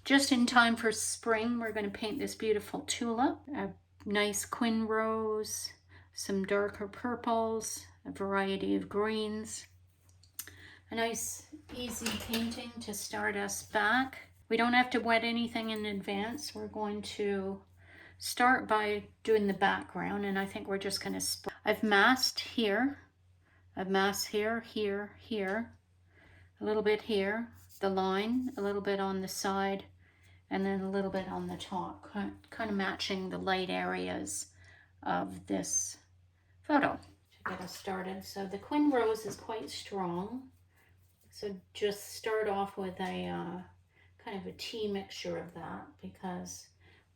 Just in time for spring, we're going to paint this beautiful tulip, a nice quin rose, some darker purples, a variety of greens. A nice easy painting to start us back. We don't have to wet anything in advance. We're going to start by doing the background, and I think we're just going to I've masked here. I've masked here, here, here, a little bit here, the line, a little bit on the side, and then a little bit on the top, kind of matching the light areas of this photo to get us started. So the quin rose is quite strong. So just start off with a kind of a tea mixture of that, because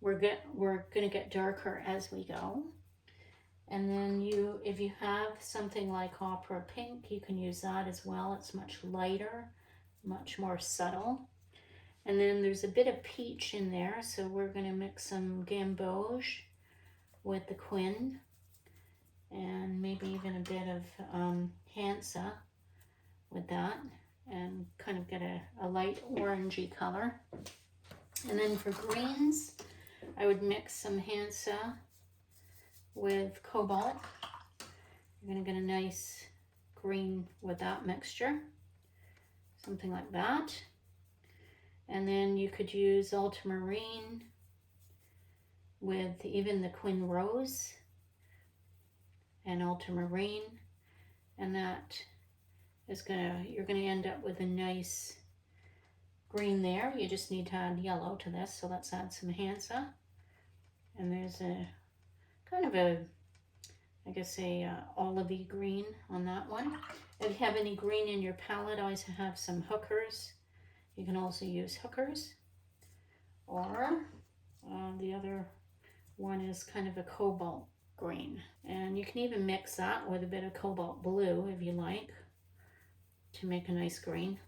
we're gonna get darker as we go. And then if you have something like opera pink, you can use that as well. It's much lighter, much more subtle. And then there's a bit of peach in there, so we're gonna mix some gamboge with the quin, and maybe even a bit of Hansa with that, and kind of get a light orangey color. And then for greens, I would mix some Hansa with cobalt. You're going to get a nice green with that mixture, something like that. And then you could use ultramarine with even the quin rose and ultramarine, and that is you're gonna end up with a nice green there. You just need to add yellow to this, so let's add some Hansa. And there's a kind of a, I guess a olivey green on that one. If you have any green in your palette, I have some hookers. You can also use hookers, or the other one is kind of a cobalt green, and you can even mix that with a bit of cobalt blue if you like, to make a nice green.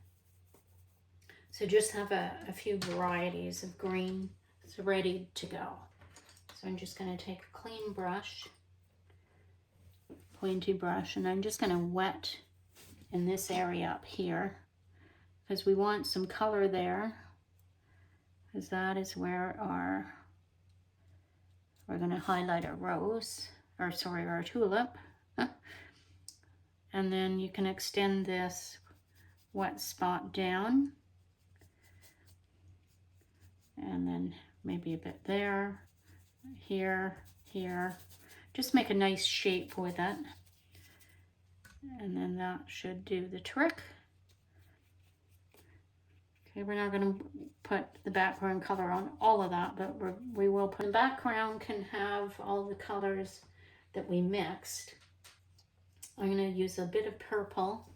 So just have a few varieties of green ready to go. So I'm just going to take a clean brush, pointy brush, and I'm just going to wet in this area up here, because we want some color there, because that is where we're going to highlight our rose, or sorry, our tulip. And then you can extend this wet spot down, and then maybe a bit there, here, here. Just make a nice shape with it, and then that should do the trick. Okay, we're not going to put the background color on all of that, but we will put. The background can have all the colors that we mixed. I'm going to use a bit of purple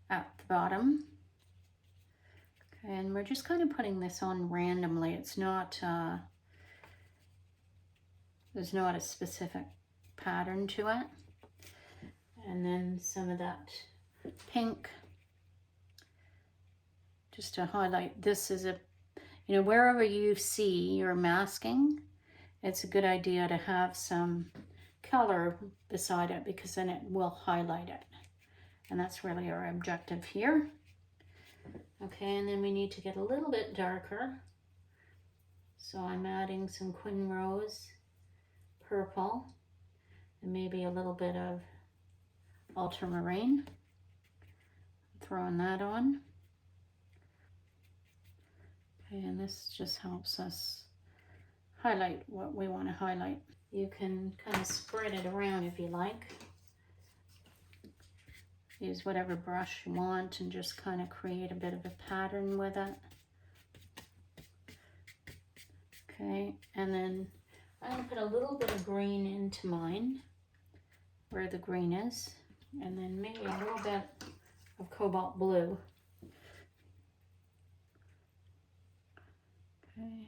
at the bottom. Okay, and we're just kind of putting this on randomly. It's not, there's not a specific pattern to it. And then some of that pink, just to highlight. This is wherever you see you're masking, it's a good idea to have some color beside it, because then it will highlight it. And that's really our objective here. Okay, and then we need to get a little bit darker. So I'm adding some quin rose purple, and maybe a little bit of ultramarine. Throwing that on. Okay, and this just helps us highlight what we want to highlight. You can kind of spread it around if you like. Use whatever brush you want and just kind of create a bit of a pattern with it. Okay, and then I'm going to put a little bit of green into mine, where the green is, and then maybe a little bit of cobalt blue. Okay,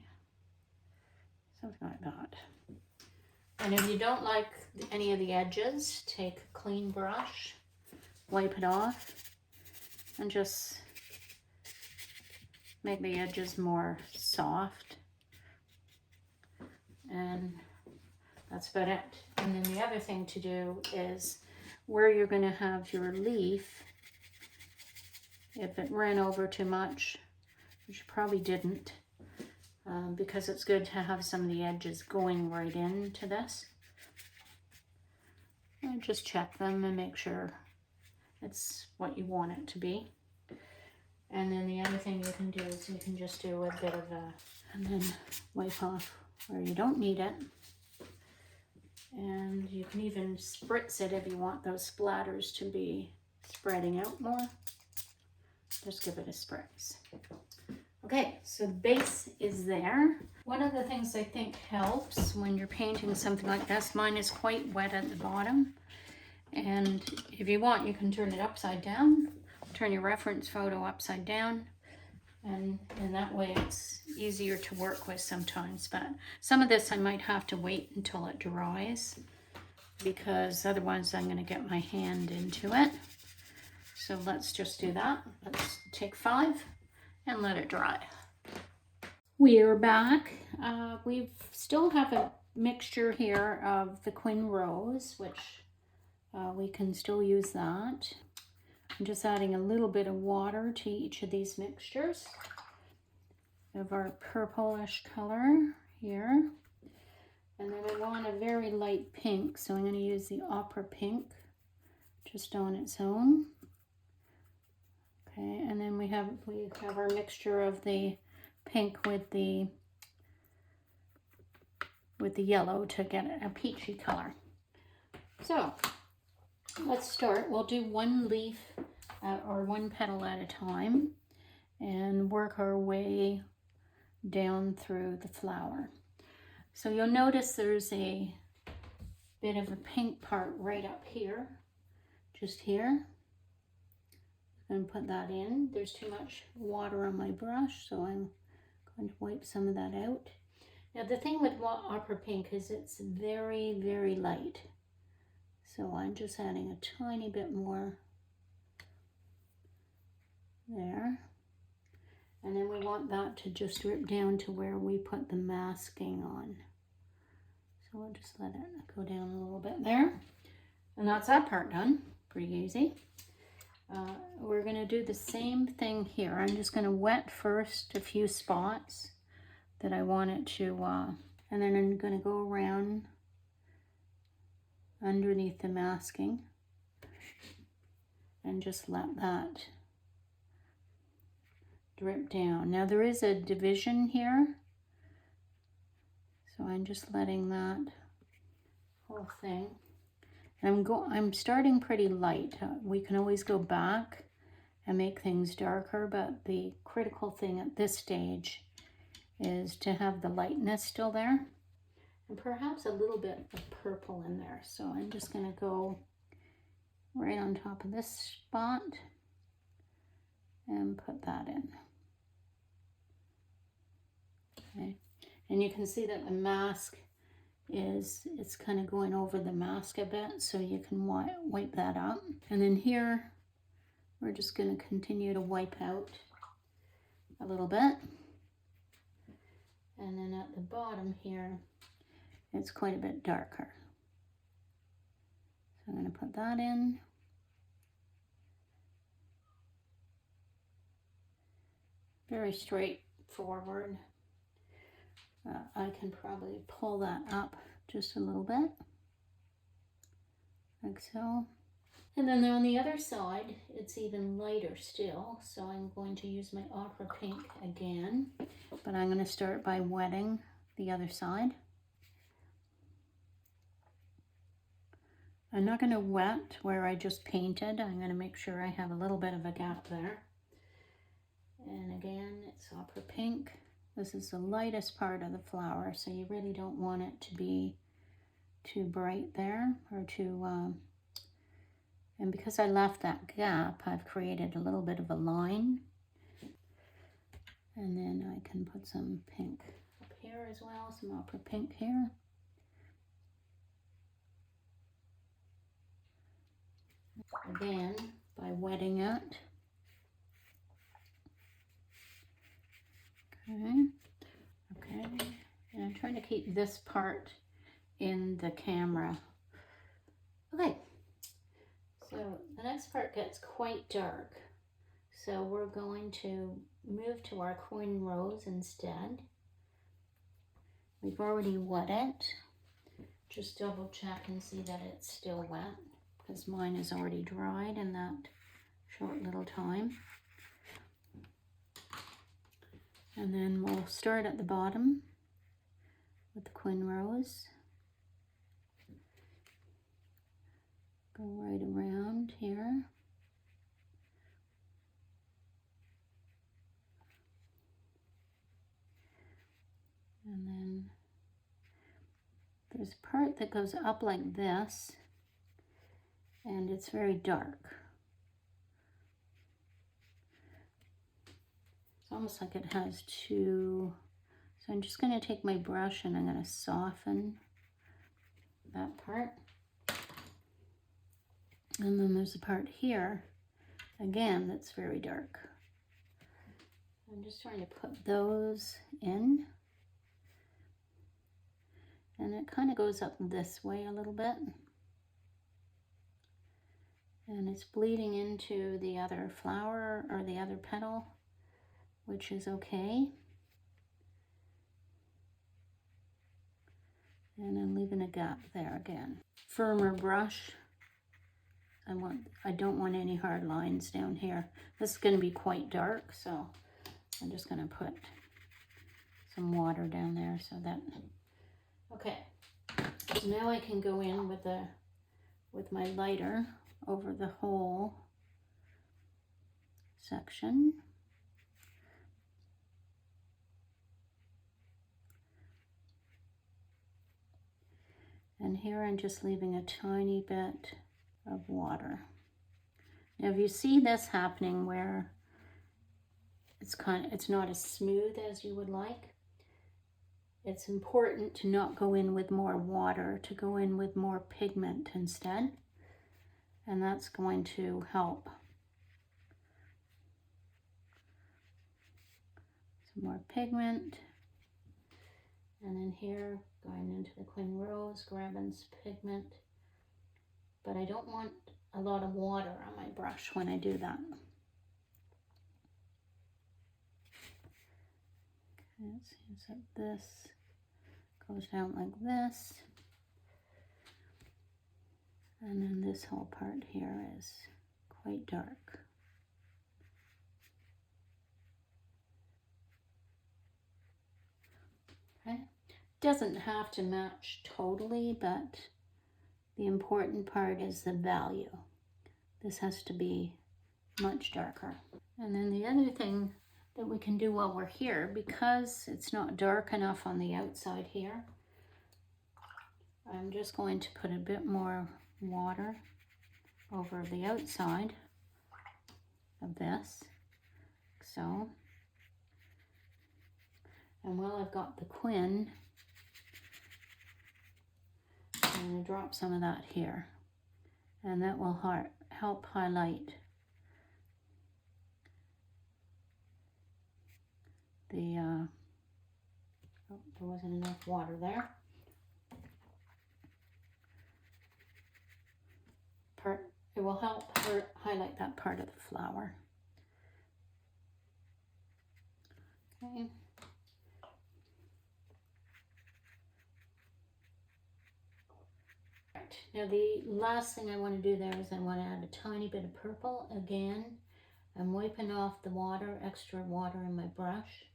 something like that. And if you don't like any of the edges, take a clean brush, wipe it off, and just make the edges more soft. And that's about it. And then the other thing to do is where you're going to have your leaf, if it ran over too much, which you probably didn't, because it's good to have some of the edges going right into this. And just check them and make sure it's what you want it to be. And then the other thing you can do is you can just do a bit of a, and then wipe off where you don't need it. And you can even spritz it if you want those splatters to be spreading out more. Just give it a spritz. Okay, so the base is there. One of the things I think helps when you're painting something like this, mine is quite wet at the bottom. And if you want, you can turn it upside down. Turn your reference photo upside down. And that way it's easier to work with sometimes. But some of this I might have to wait until it dries, because otherwise I'm going to get my hand into it. So let's just do that. Let's take 5 and let it dry. We are back. We still have a mixture here of the Quin Rose, which we can still use that. I'm just adding a little bit of water to each of these mixtures of our purplish color here. And then I want a very light pink, so I'm going to use the Opera Pink just on its own. Okay, and then we have our mixture of the pink with the yellow to get a peachy color. So let's start. We'll do one leaf or one petal at a time and work our way down through the flower. So you'll notice there's a bit of a pink part right up here, just here. I'm going to put that in. There's too much water on my brush, so I'm going to wipe some of that out. Now the thing with Opera Pink is it's very, very light. So I'm just adding a tiny bit more there. And then we want that to just drip down to where we put the masking on. So we'll just let it go down a little bit there. And that's that part done. Pretty easy. We're going to do the same thing here. I'm just going to wet first a few spots that I want it to, and then I'm going to go around underneath the masking and just let that drip down. Now there is a division here, so I'm just letting that whole thing. I'm starting pretty light. We can always go back and make things darker, but the critical thing at this stage is to have the lightness still there and perhaps a little bit of purple in there. So I'm just going to go right on top of this spot and put that in. Okay, and you can see that the mask it's kind of going over the mask a bit, so you can wipe that up. And then here we're just going to continue to wipe out a little bit. And then at the bottom here it's quite a bit darker, so I'm going to put that in. Very straightforward. I can probably pull that up just a little bit, like so. And then on the other side, it's even lighter still, so I'm going to use my Opera Pink again, but I'm going to start by wetting the other side. I'm not going to wet where I just painted. I'm going to make sure I have a little bit of a gap there. And again, it's Opera Pink. This is the lightest part of the flower, so you really don't want it to be too bright there or too, and because I left that gap, I've created a little bit of a line. And then I can put some pink up here as well, some Opera Pink here. Again, by wetting it. Okay, and I'm trying to keep this part in the camera. Okay, so the next part gets quite dark, so we're going to move to our Quin Rose instead. We've already wet it. Just double check and see that it's still wet, because mine is already dried in that short little time. And then we'll start at the bottom with the Quin Rose. Go right around here. And then there's a part that goes up like this, and it's very dark. It's almost like it has two. So I'm just going to take my brush and I'm going to soften that part. And then there's a part here, again, that's very dark. I'm just trying to put those in. And it kind of goes up this way a little bit. And it's bleeding into the other flower or the other petal, which is okay. And I'm leaving a gap there again. Firmer brush. I don't want any hard lines down here. This is going to be quite dark, so I'm just going to put some water down there so that. Okay, so now I can go in with my lighter over the whole section. And here I'm just leaving a tiny bit of water. Now if you see this happening where it's not as smooth as you would like, it's important to not go in with more water, to go in with more pigment instead. And that's going to help. Some more pigment. And then here, going into the Quin Rose, grabbing some pigment. But I don't want a lot of water on my brush when I do that. Okay, let's see, so this goes down like this. And then this whole part here is quite dark. Okay, doesn't have to match totally, but the important part is the value. This has to be much darker. And then the other thing that we can do while we're here, because it's not dark enough on the outside here, I'm just going to put a bit more water over the outside of this, so. And while I've got the Quin, I'm going to drop some of that here, and that will help highlight the, oh, there wasn't enough water there. It will help highlight that part of the flower. Okay. Now the last thing I want to do there is I want to add a tiny bit of purple. Again, I'm wiping off the water, extra water in my brush,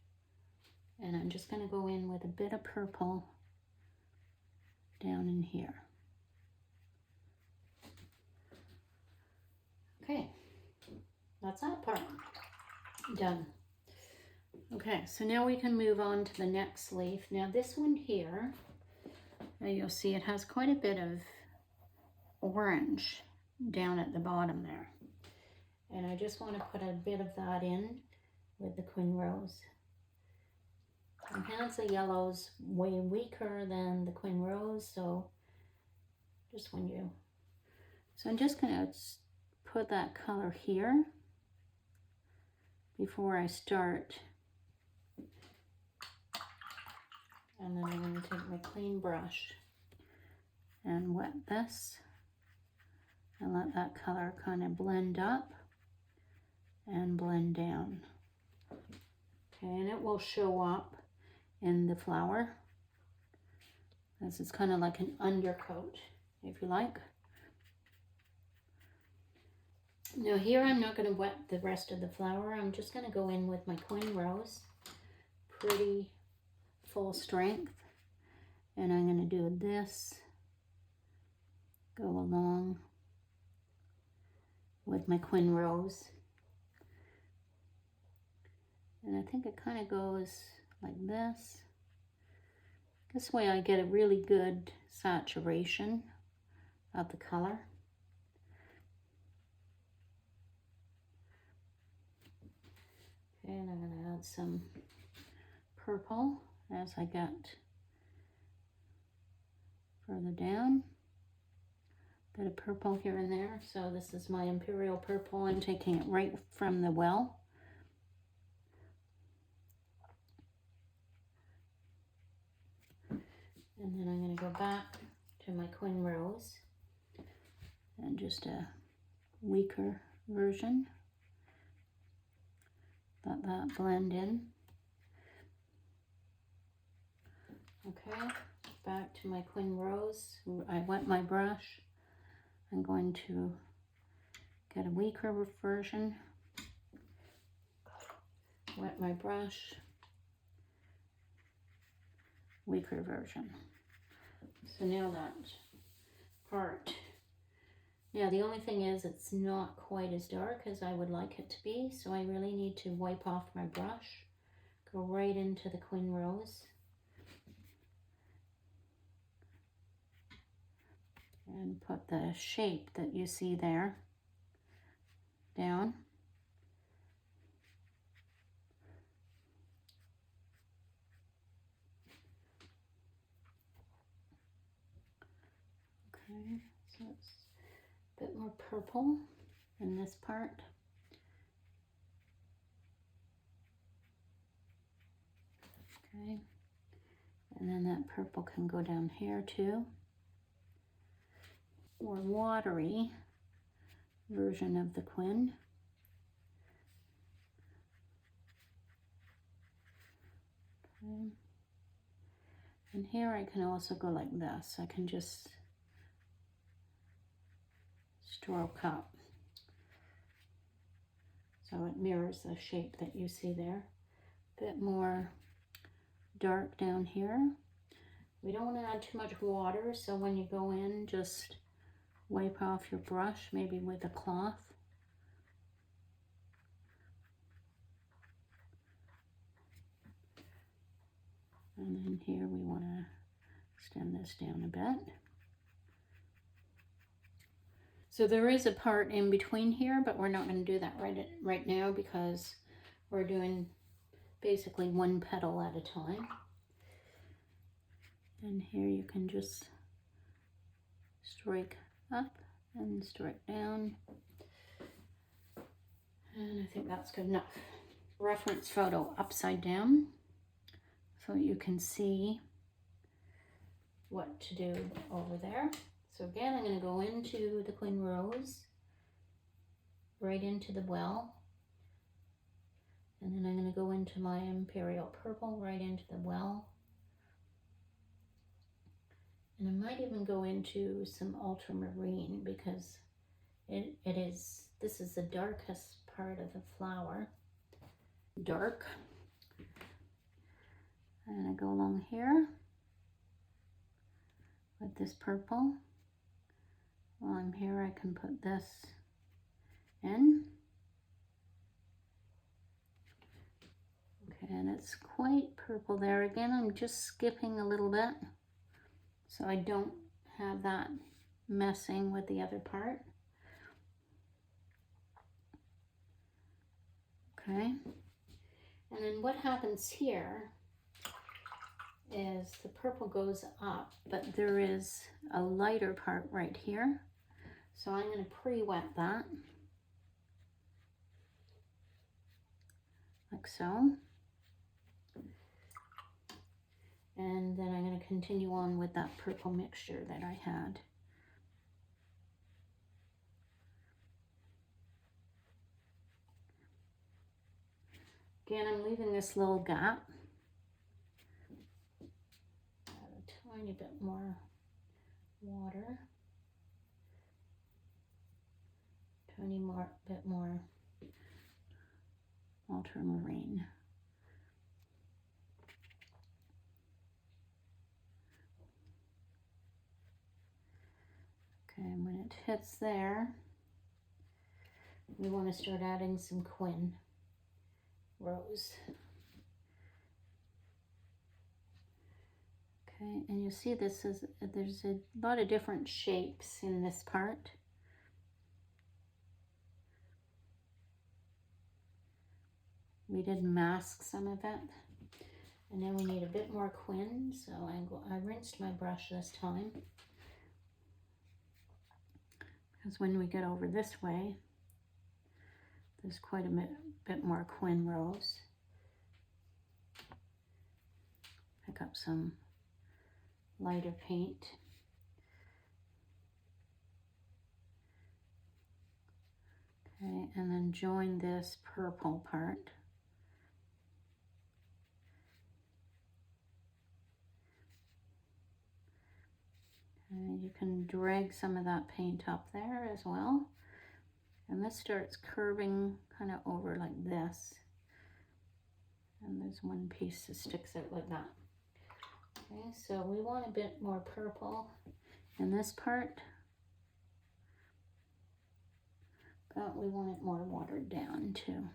and I'm just going to go in with a bit of purple down in here. Okay, that's that part done. Okay, so now we can move on to the next leaf. Now this one here, you'll see it has quite a bit of orange down at the bottom there. And I just want to put a bit of that in with the Quin Rose. Sometimes the yellow's way weaker than the Quin Rose, so just when you... So I'm just going to put that color here before I start. And then I'm going to take my clean brush and wet this and let that color kind of blend up and blend down. Okay, and it will show up in the flower. This is kind of like an undercoat, if you like. Now here I'm not going to wet the rest of the flower. I'm just going to go in with my Queen Rose, pretty full strength. And I'm going to do this, go along with my Queen Rose. And I think it kind of goes like this. This way I get a really good saturation of the color. And I'm going to add some purple as I get further down. Bit of purple here and there. So this is my Imperial Purple. I'm taking it right from the well. And then I'm going to go back to my Queen Rose and just a weaker version. Let that blend in. Okay, back to my Queen Rose. I wet my brush. I'm going to get a weaker version. Wet my brush. Weaker version. So now that part. Now the only thing is it's not quite as dark as I would like it to be, so I really need to wipe off my brush, go right into the Queen Rose, and put the shape that you see there down. Okay, so it's a bit more purple in this part. Okay, and then that purple can go down here too. Or watery version of the Queen. Okay. And here I can also go like this. I can just stroke up so it mirrors the shape that you see there. A bit more dark down here. We don't want to add too much water, so when you go in, just wipe off your brush, maybe with a cloth. And then here we want to extend this down a bit. So there is a part in between here, but we're not going to do that right now because we're doing basically one petal at a time. And here you can just strike up and strike down. And I think that's good enough. Reference photo upside down so you can see what to do over there. So again, I'm going to go into the Queen Rose, right into the well, and then I'm going to go into my Imperial Purple, right into the well, and I might even go into some ultramarine because this is the darkest part of the flower. Dark. And I go along here with this purple. While I'm here, I can put this in. Okay, and it's quite purple there. Again, I'm just skipping a little bit so I don't have that messing with the other part. Okay, and then what happens here is the purple goes up, but there is a lighter part right here. So I'm going to pre-wet that, like so. And then I'm going to continue on with that purple mixture that I had. Again, I'm leaving this little gap at a tiny bit more water. Bit more ultramarine. Okay, and when it hits there, we want to start adding some Quin rose. Okay, and you see there's a lot of different shapes in this part. We did mask some of it. And then we need a bit more Quin, so I rinsed my brush this time. Because when we get over this way, there's quite a bit more Quin rose. Pick up some lighter paint. Okay, and then join this purple part. And you can drag some of that paint up there as well. And this starts curving kind of over like this. And there's one piece that sticks out like that. Okay, so we want a bit more purple in this part. But we want it more watered down too.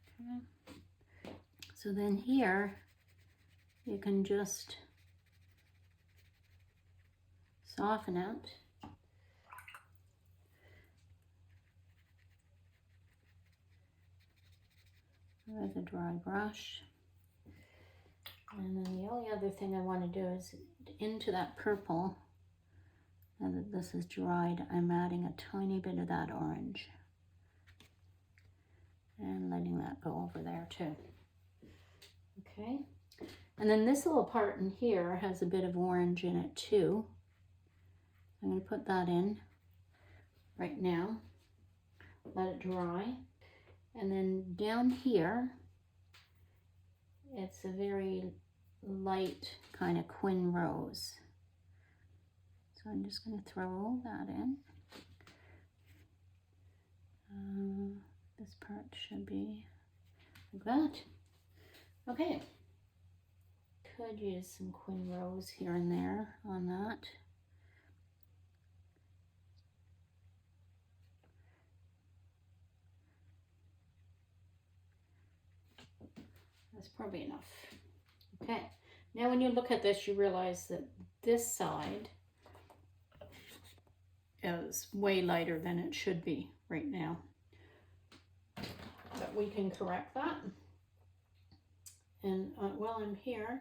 Okay. So then here, you can just soften it. With a dry brush. And then the only other thing I want to do is into that purple, now that this is dried, I'm adding a tiny bit of that orange. And letting that go over there too. Okay, and then this little part in here has a bit of orange in it too. I'm going to put that in right now, let it dry. And then down here, it's a very light kind of Quin rose. So I'm just going to throw that in. This part should be like that. Okay. Could use some Quin rose here and there on that. That's probably enough. Okay, now when you look at this, you realize that this side is way lighter than it should be right now. But we can correct that. And while I'm here,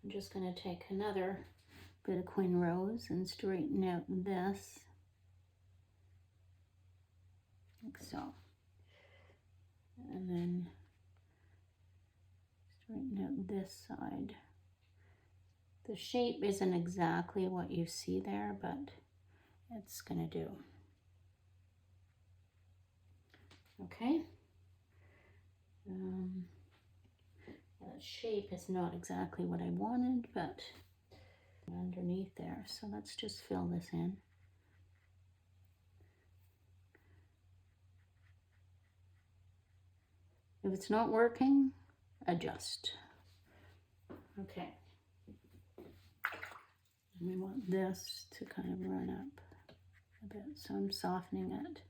I'm just going to take another bit of Quin rose and straighten out this, like so. And then straighten out this side. The shape isn't exactly what you see there, but it's gonna do. Okay. That shape is not exactly what I wanted, but underneath there. So let's just fill this in. If it's not working, adjust. Okay. And we want this to kind of run up a bit, so I'm softening it.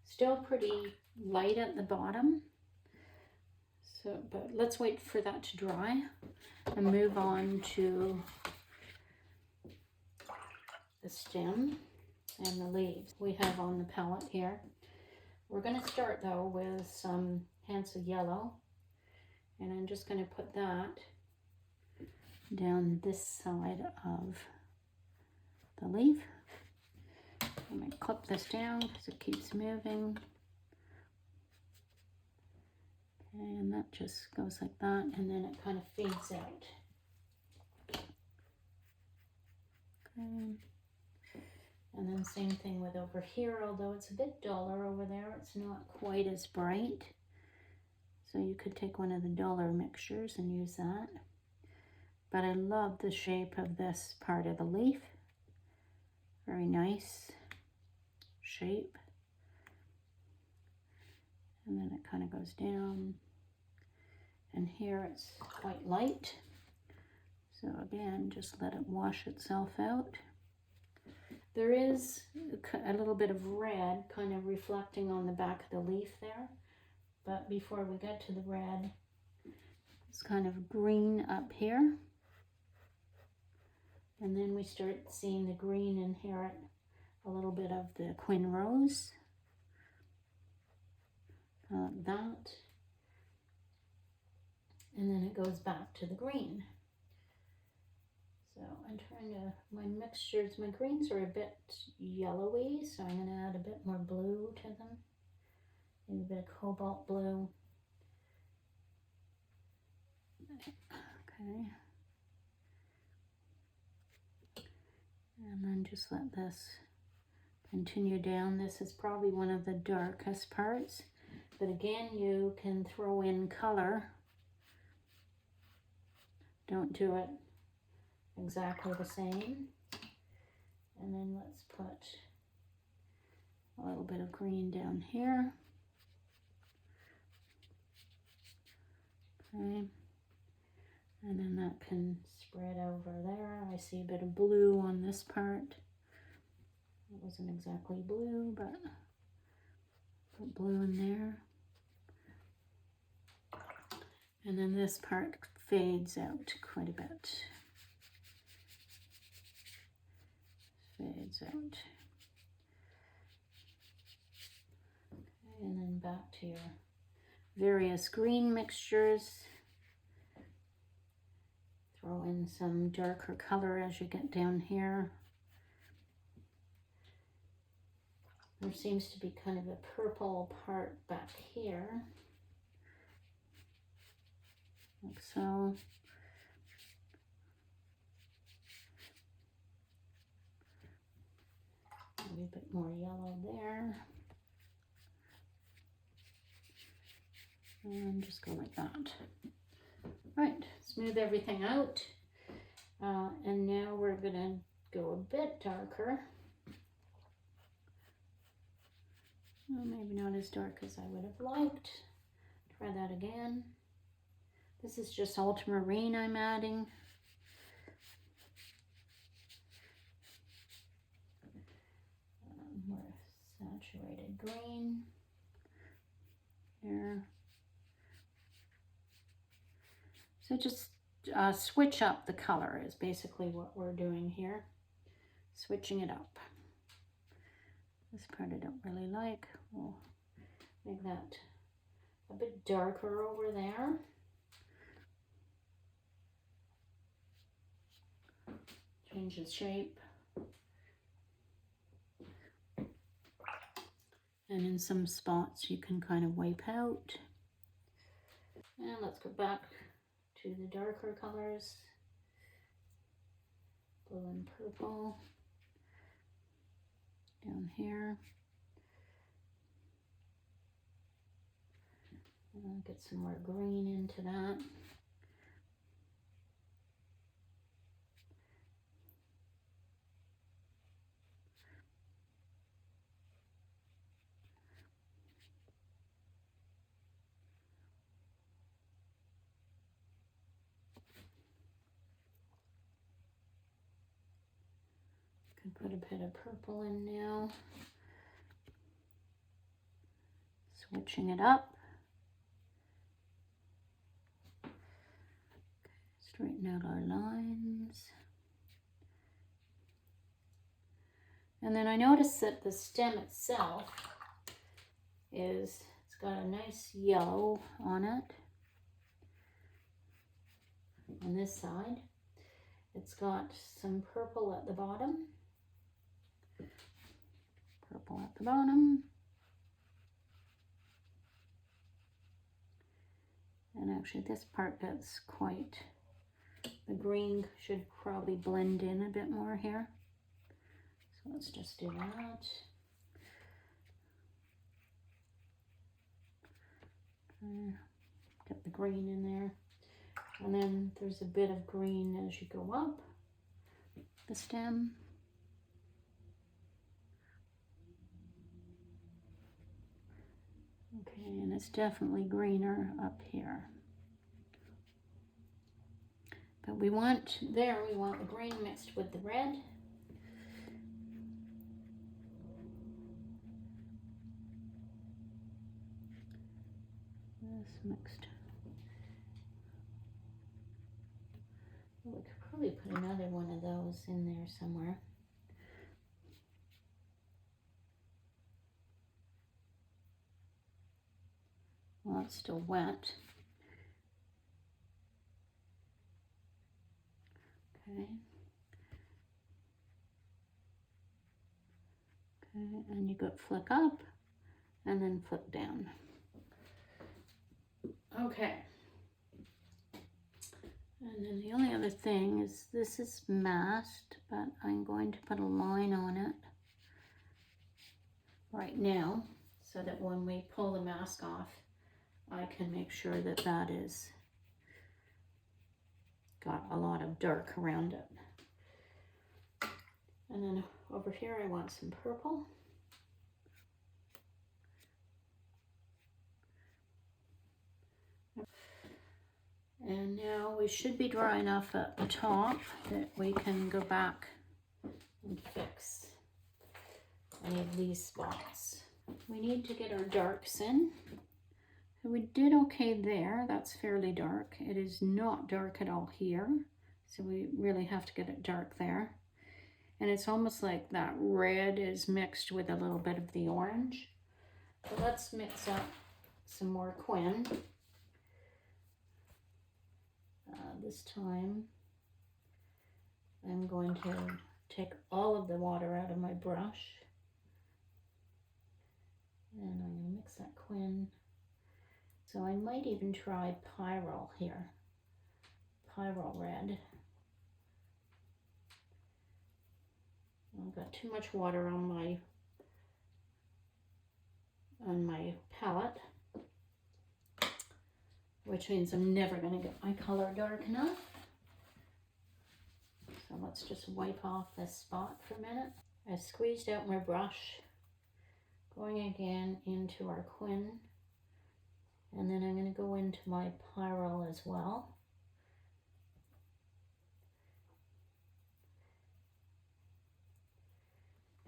Still pretty light at the bottom. So, but let's wait for that to dry and move on to the stem and the leaves we have on the palette here. We're going to start though with some hints of yellow, and I'm just going to put that down this side of the leaf. I'm going to clip this down because it keeps moving. And that just goes like that, and then it kind of fades out. Okay. And then same thing with over here, although it's a bit duller over there, it's not quite as bright. So you could take one of the duller mixtures and use that. But I love the shape of this part of the leaf. Very nice shape. And then it kind of goes down. And here it's quite light. So again, just let it wash itself out. There is a little bit of red kind of reflecting on the back of the leaf there. But before we get to the red, it's kind of green up here. And then we start seeing the green inherit a little bit of the Quin Rose. That. And then it goes back to the green. So I'm trying to, my mixtures, my greens are a bit yellowy, so I'm going to add a bit more blue to them. Maybe a bit of cobalt blue. Okay. And then just let this continue down. This is probably one of the darkest parts, but again, you can throw in color. Don't do it exactly the same. And then let's put a little bit of green down here. Okay. And then that can spread over there. I see a bit of blue on this part. It wasn't exactly blue, but put blue in there. And then this part fades out quite a bit. Fades out. Okay, and then back to your various green mixtures. Throw in some darker color as you get down here. There seems to be kind of a purple part back here, like so. Maybe a bit more yellow there. And just go like that. Right, smooth everything out. And now we're gonna go a bit darker. Well, maybe not as dark as I would have liked. Try that again. This is just ultramarine I'm adding. More saturated green here. So just switch up the color is basically what we're doing here. Switching it up. This part I don't really like. We'll make that a bit darker over there. Change the shape. And in some spots you can kind of wipe out. And let's go back to the darker colors. Blue and purple. Down here. And get some more green into that. Put a bit of purple in now. Switching it up. Okay, straighten out our lines. And then I noticed that the stem itself it's got a nice yellow on it. On this side. It's got some purple at the bottom. Purple at the bottom. And actually this part gets quite, the green should probably blend in a bit more here. So let's just do that. Okay. get the green in there. And then there's a bit of green as you go up the stem. Okay, and it's definitely greener up here. But we want the green mixed with the red. This mixed. We could probably put another one of those in there somewhere. Well, it's still wet. Okay. Okay, and you go flick up and then flick down. Okay. And then the only other thing is this is masked, but I'm going to put a line on it right now so that when we pull the mask off, I can make sure that that is got a lot of dark around it. And then over here I want some purple. And now we should be dry enough at the top that we can go back and fix any of these spots. We need to get our darks in. So we did okay there. That's fairly dark. It is not dark at all here. So we really have to get it dark there. And it's almost like that red is mixed with a little bit of the orange. So let's mix up some more Quin. This time I'm going to take all of the water out of my brush and I'm going to mix that Quin. So I might even try Pyrrole here, Pyrrole red. I've got too much water on my palette, which means I'm never going to get my color dark enough. So let's just wipe off this spot for a minute. I squeezed out my brush, going again into our Quin, and then I'm going to go into my Pyrrole as well.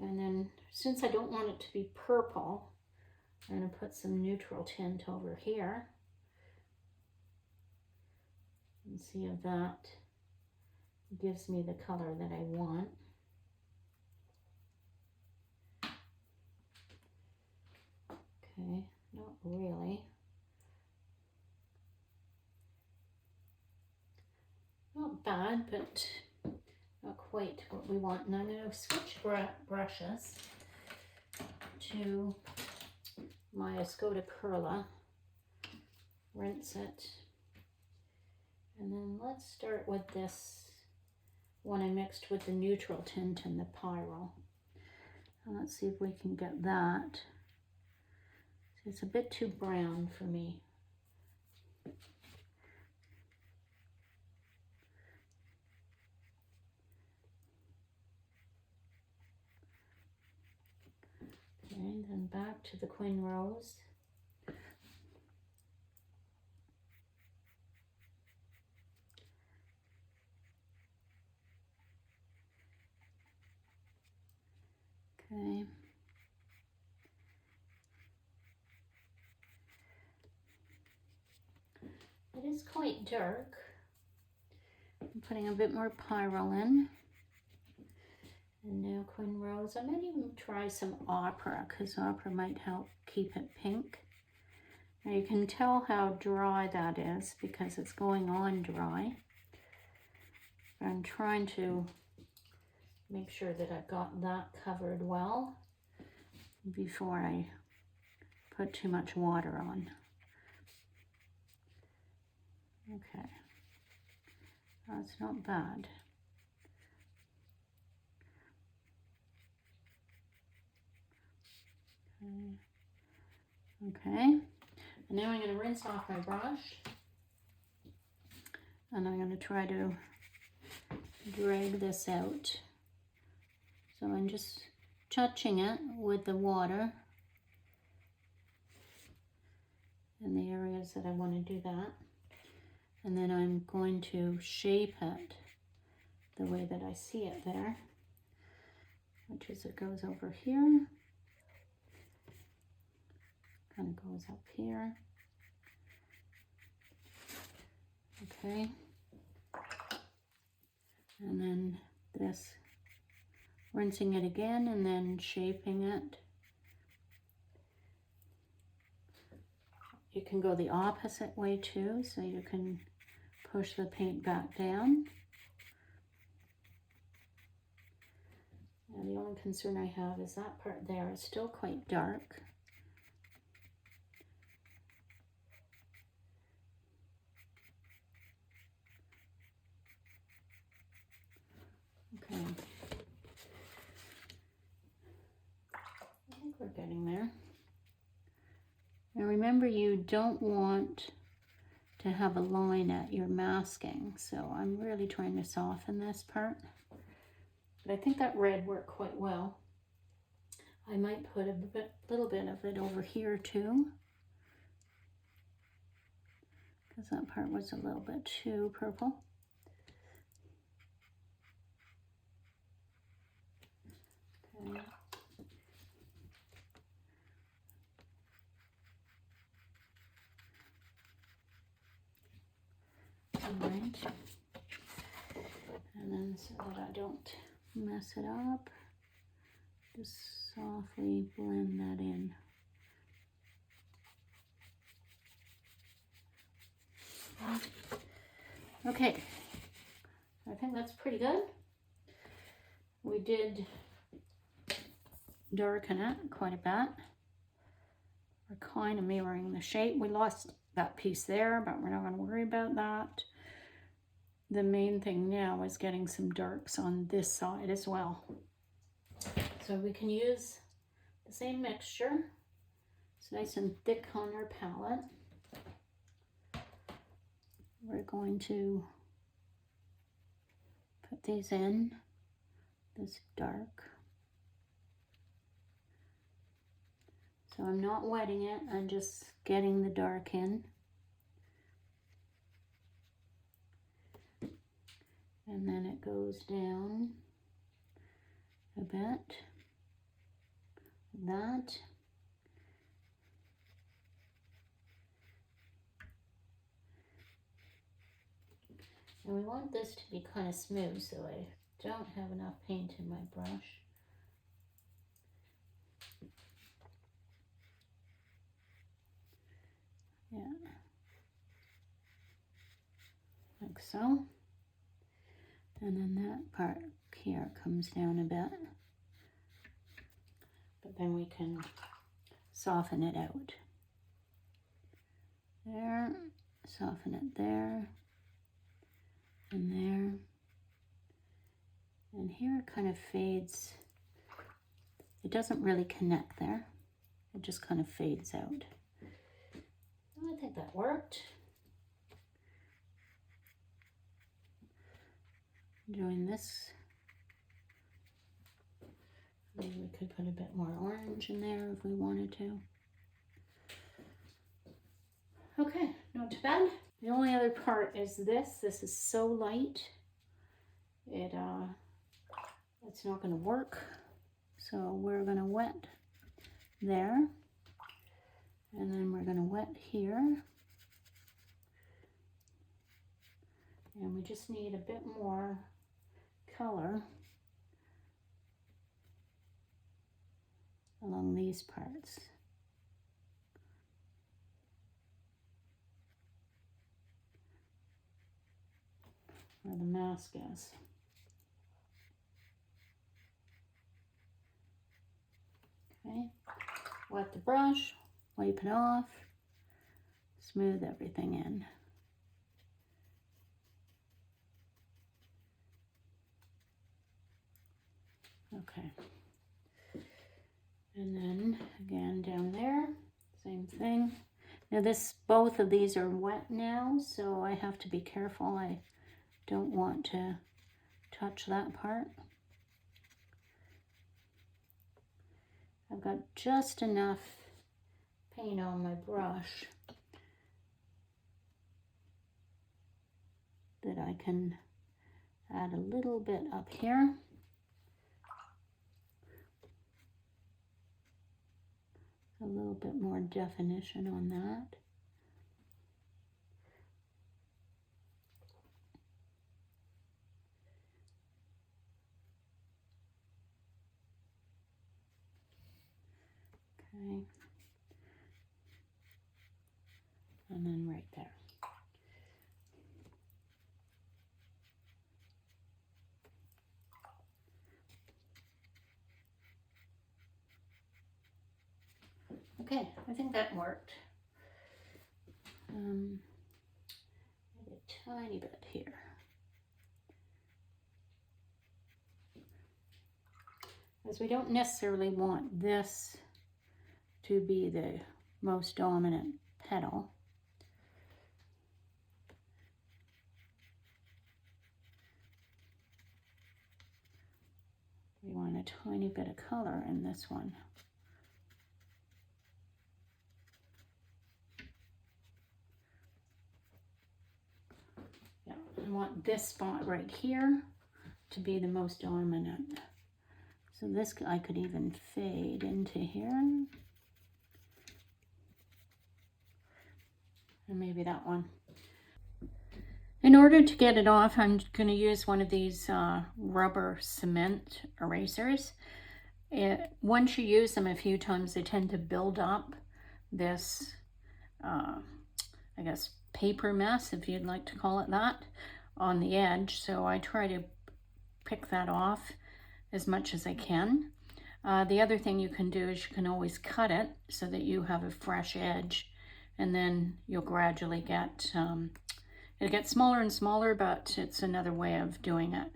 And then since I don't want it to be purple, I'm going to put some neutral tint over here. And see if that gives me the color that I want. Okay, not really. Not bad, but not quite what we want. And I'm going to switch brushes to my Watercolour, rinse it. And then let's start with this one I mixed with the neutral tint and the Pyrrole. And let's see if we can get that. It's a bit too brown for me. Okay, then back to the Quin Rose. Okay. It is quite dark. I'm putting a bit more Pyrrole in. And now Quin Rose. I might even try some Opera, because Opera might help keep it pink. Now you can tell how dry that is because it's going on dry. I'm trying to make sure that I've got that covered well before I put too much water on. Okay, that's not bad. Okay, And now I'm going to rinse off my brush. And I'm going to try to drag this out. So I'm just touching it with the water in the areas that I want to do that. And then I'm going to shape it the way that I see it there, which is it goes over here, kind of goes up here. Okay. And then this, rinsing it again and then shaping it. You can go the opposite way too, so you can push the paint back down. And the only concern I have is that part there is still quite dark. Okay. I think we're getting there. Now remember, you don't want to have a line at your masking, so I'm really trying to soften this part. But I think that red worked quite well. I might put a little bit of it over here too, because that part was a little bit too purple. Okay. All right. And then so that I don't mess it up, just softly blend that in. Okay, I think that's pretty good. We did darken it quite a bit. We're kind of mirroring the shape. We lost that piece there, but we're not going to worry about that. The main thing now is getting some darks on this side as well. So we can use the same mixture. It's nice and thick on our palette. We're going to put these in, this dark. So I'm not wetting it, I'm just getting the dark in. And then it goes down a bit, like that. And we want this to be kind of smooth, so I don't have enough paint in my brush. Yeah, like so. And then that part here comes down a bit. But then we can soften it out. There, soften it there, and there. And here it kind of fades. It doesn't really connect there. It just kind of fades out. I think that worked. Doing this. Maybe we could put a bit more orange in there if we wanted to. Okay, not too bad. The only other part is this. This is so light. It's not going to work. So we're going to wet there. And then we're going to wet here. And we just need a bit more color along these parts. Where the mask is. Okay, wet the brush, wipe it off, smooth everything in. Okay, and then again down there, same thing. Now both of these are wet now, so I have to be careful. I don't want to touch that part. I've got just enough paint on my brush that I can add a little bit up here. A little bit more definition on that. Okay. And then right there. Okay, I think that worked. A tiny bit here. Because we don't necessarily want this to be the most dominant petal. We want a tiny bit of color in this one. Yeah, I want this spot right here to be the most dominant. So this I could even fade into here. And maybe that one. In order to get it off, I'm going to use one of these rubber cement erasers. Once you use them a few times, they tend to build up this, I guess, paper mess, if you'd like to call it that, on the edge. So I try to pick that off as much as I can. The other thing you can do is you can always cut it so that you have a fresh edge, and then you'll gradually get, it gets smaller and smaller, but it's another way of doing it.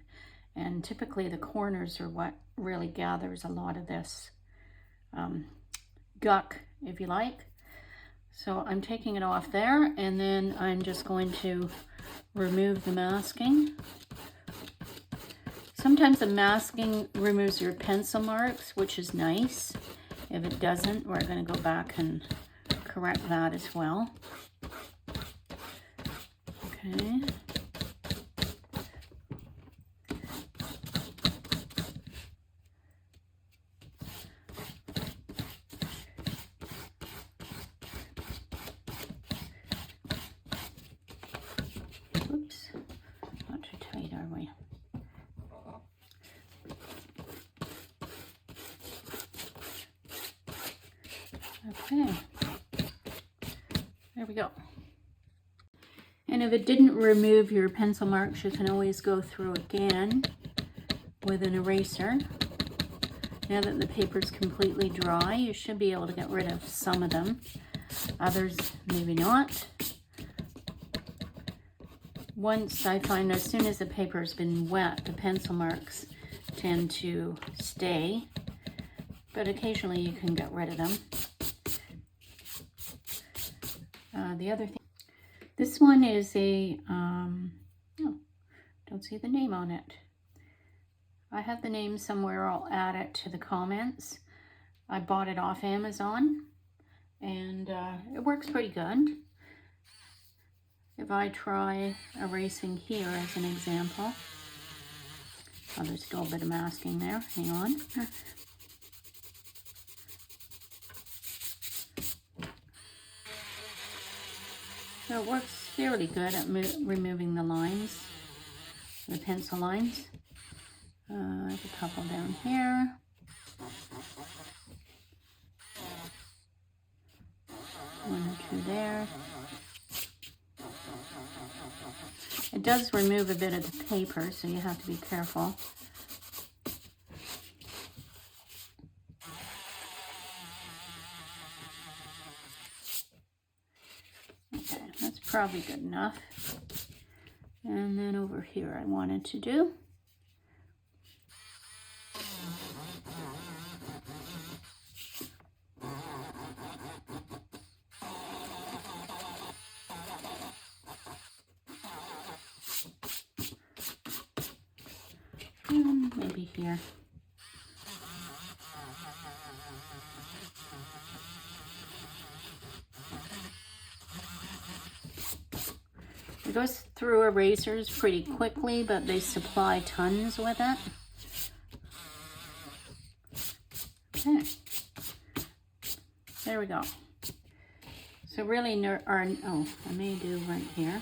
And typically the corners are what really gathers a lot of this guck, if you like. So I'm taking it off there, and then I'm just going to remove the masking. Sometimes the masking removes your pencil marks, which is nice. If it doesn't, we're going to go back and correct that as well. Okay. Oops, not too tight, are we? Okay, there we go. And if it didn't remove your pencil marks, you can always go through again with an eraser. Now that the paper's completely dry, you should be able to get rid of some of them. Others, maybe not. Once I find as soon as the paper's been wet, the pencil marks tend to stay, but occasionally you can get rid of them. The other thing, this one is a, oh, don't see the name on it. I have the name somewhere, I'll add it to the comments. I bought it off Amazon, and it works pretty good. If I try erasing here as an example, oh, there's still a bit of masking there, hang on. So it works fairly good at removing the lines, the pencil lines. There's a couple down here. One or two there. It does remove a bit of the paper, so you have to be careful. Okay, that's probably good enough. And then over here I wanted to do. maybe here. It goes through erasers pretty quickly, but they supply tons with it. Okay, there we go. So really, oh, I may do right here.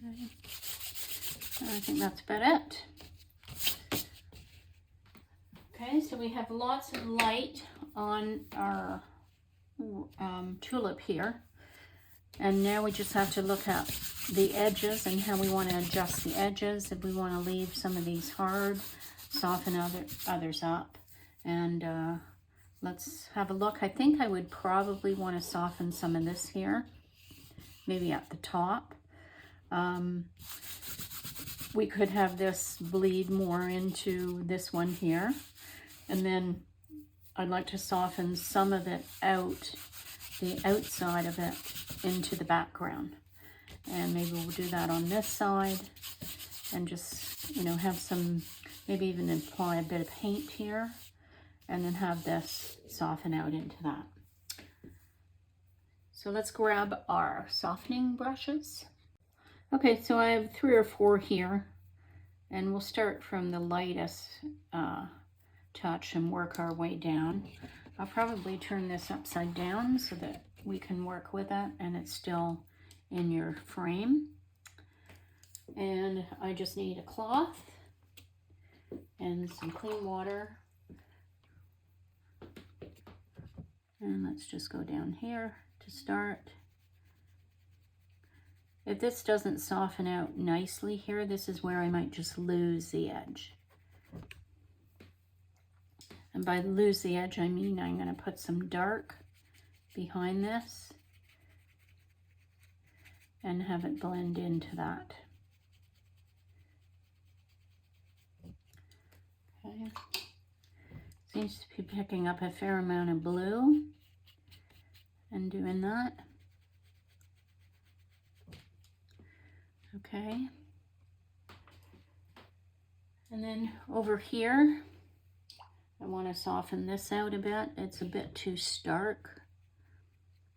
Okay. I think that's about it. Okay, so we have lots of light on our tulip here. And now we just have to look at the edges and how we want to adjust the edges. If we want to leave some of these hard, soften others up. And let's have a look. I think I would probably want to soften some of this here, maybe at the top. We could have this bleed more into this one here. And then I'd like to soften some of it out, the outside of it, into the background. And maybe we'll do that on this side and just, you know, have some, maybe even apply a bit of paint here and then have this soften out into that. So let's grab our softening brushes. Okay, so I have 3 or 4 here, and we'll start from the lightest touch and work our way down. I'll probably turn this upside down so that we can work with it and it's still in your frame. And I just need a cloth and some clean water. And let's just go down here to start. If this doesn't soften out nicely here, this is where I might just lose the edge. And by lose the edge, I mean I'm going to put some dark behind this and have it blend into that. Okay. Seems to be picking up a fair amount of blue and doing that. Okay. And then over here, I want to soften this out a bit. It's a bit too stark.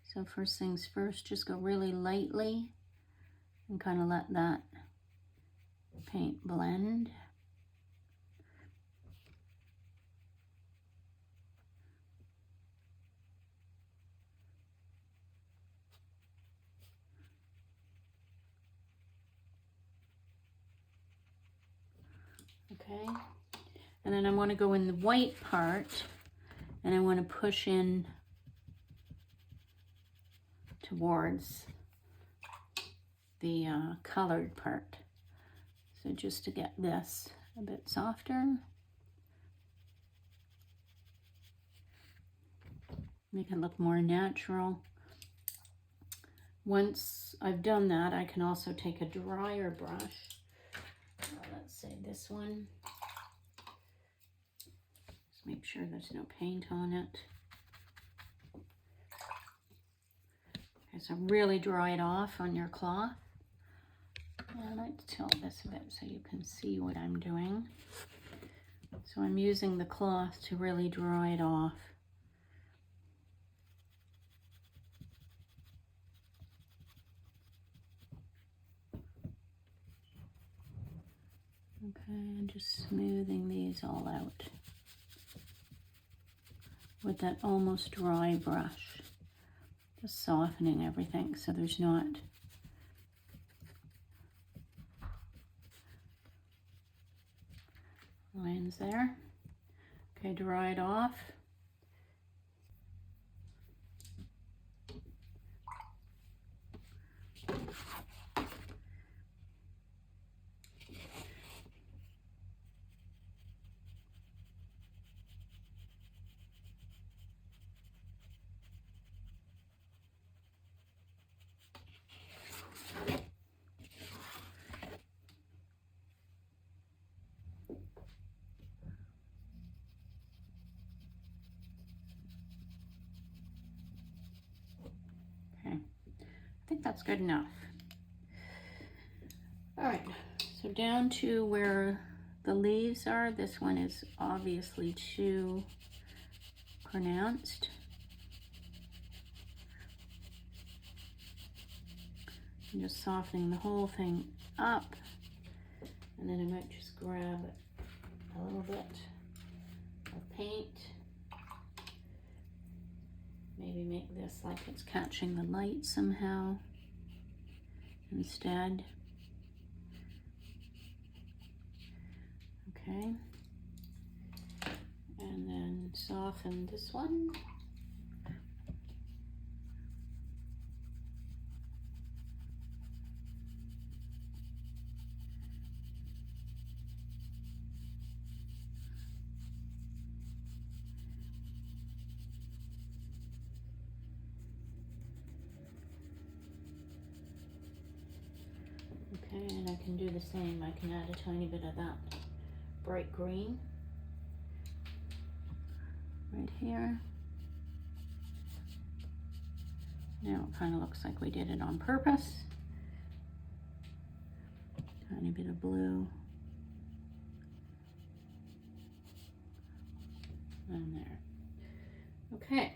So first things first, just go really lightly and kind of let that paint blend. Okay. And then I want to go in the white part and I want to push in towards the colored part. So just to get this a bit softer. Make it look more natural. Once I've done that, I can also take a drier brush. Let's say this one. Just make sure there's no paint on it. Okay, so really dry it off on your cloth. I like to tilt this a bit so you can see what I'm doing. So I'm using the cloth to really dry it off. Okay, and just smoothing these all out with that almost dry brush. Just softening everything so there's not lines there. Okay, dry it off. that's good enough. All right, so down to where the leaves are, this one is obviously too pronounced. I'm just softening the whole thing up, and then I might just grab a little bit of paint. Maybe make this like it's catching the light somehow instead. Okay. And then soften this one. Okay, and I can do the same. I can add a tiny bit of that bright green right here. Now it kind of looks like we did it on purpose. Tiny bit of blue. And there. Okay.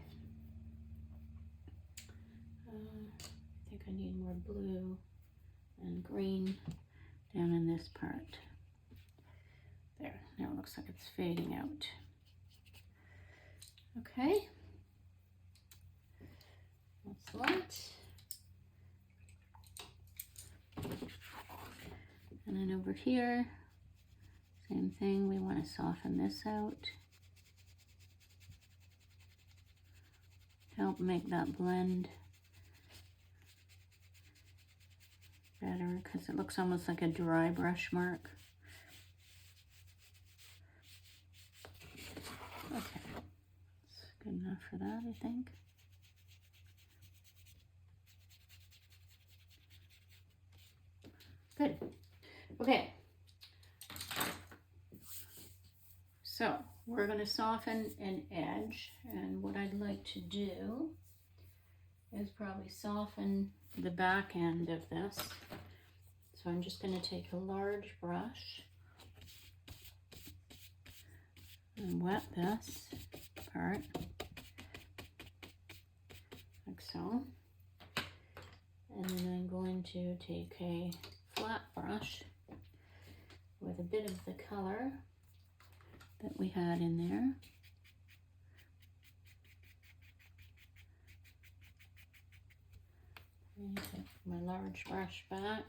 I think I need more blue and green down in this part. There, now it looks like it's fading out. Okay, that's that. And then over here, same thing, we want to soften this out. Help make that blend better, because it looks almost like a dry brush mark. Okay, that's good enough for that, I think. Good. Okay. So we're going to soften an edge, and what I'd like to do is probably soften the back end of this. So I'm just going to take a large brush and wet this part, like so. And then I'm going to take a flat brush with a bit of the color that we had in there. And take my large brush back.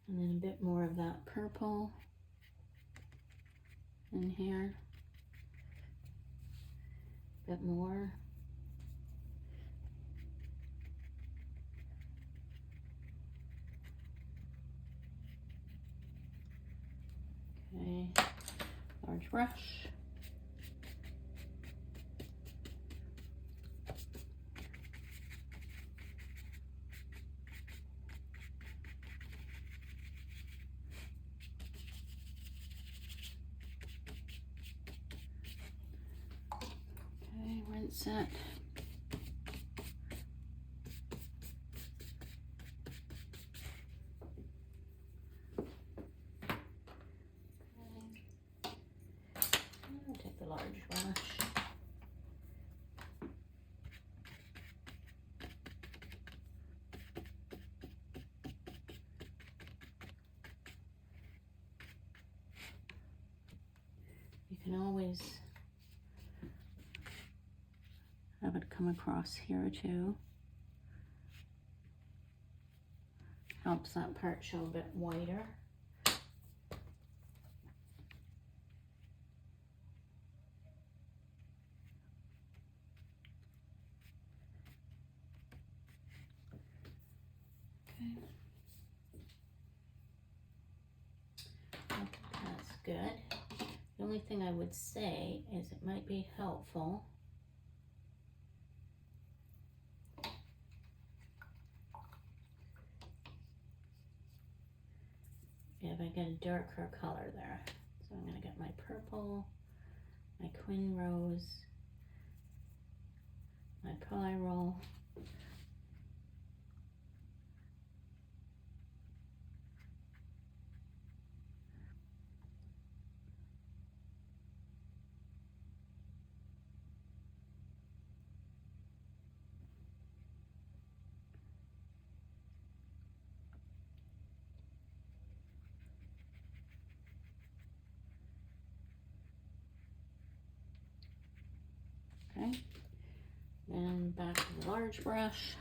And then a bit more of that purple in here. A bit more. Okay, large brush. Okay, rinse it. I'll take the large brush. You can always have it come across here too. Helps that part show a bit whiter. Okay. I think that's good. The only thing I would say is it might be helpful if I get a darker color there. So I'm going to get my purple, my Quin Rose, my Pyrrole, okay, then back to the large brush.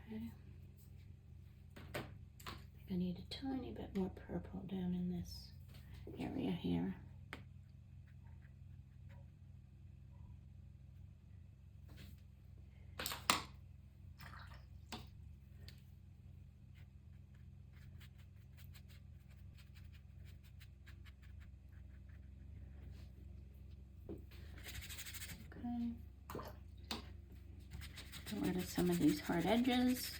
Okay, I need a tiny bit more purple down in this area here. Okay. Get rid of some of these hard edges.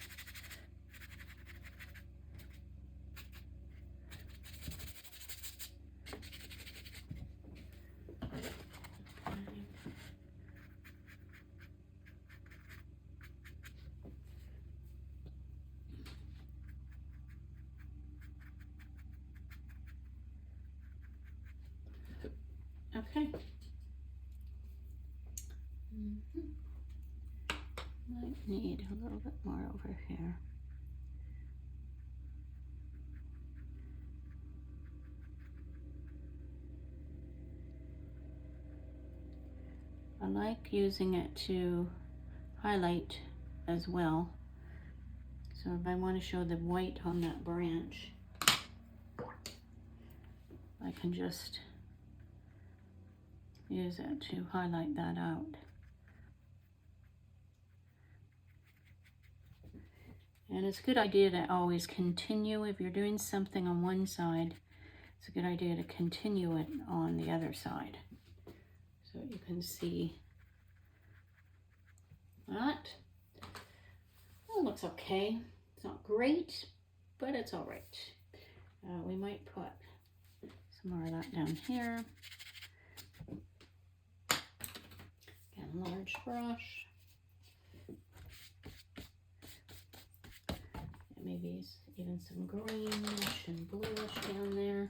Okay. Might need a little bit more over here. I like using it to highlight as well. So if I want to show the white on that branch, I can just use it to highlight that out. And it's a good idea to always continue. If you're doing something on one side, it's a good idea to continue it on the other side. So you can see that. Well, it looks okay. It's not great, but it's all right. We might put some more of that down here. Again, large brush. Maybe even some greenish and bluish down there.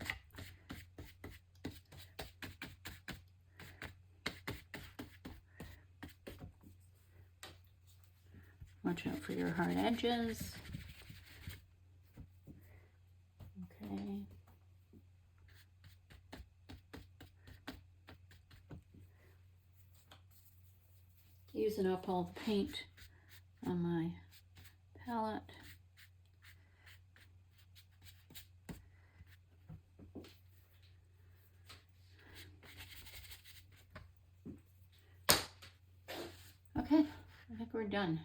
Watch out for your hard edges. Okay. Using up all the paint on my palette. Okay, I think we're done.